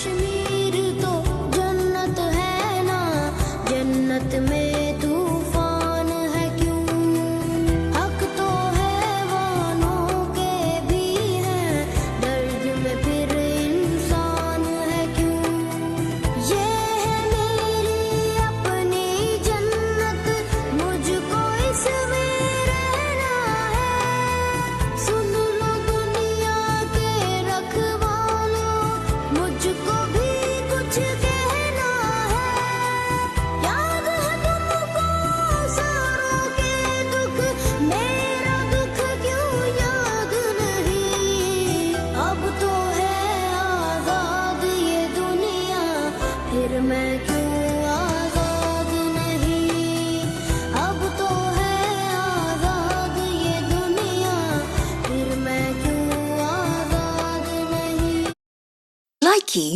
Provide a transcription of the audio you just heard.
कश्मीर तो जन्नत है ना, जन्नत में तूफान है क्यों? हक तो हैवानों के भी है, दर्द में फिर इंसान है क्यों? ये है मेरी अपनी जन्नत, मुझको इसमें रहना है। सुन लो दुनिया के रखवालों, मुझको भी कुछ कहना है। याद है तुमको सारों के दुख, मेरा दुख क्यों याद नहीं? अब तो है आजाद ये दुनिया, फिर मैं क्यों आजाद नहीं? अब तो है आजाद ये दुनिया, फिर मैं क्यों आजाद नहीं? Likey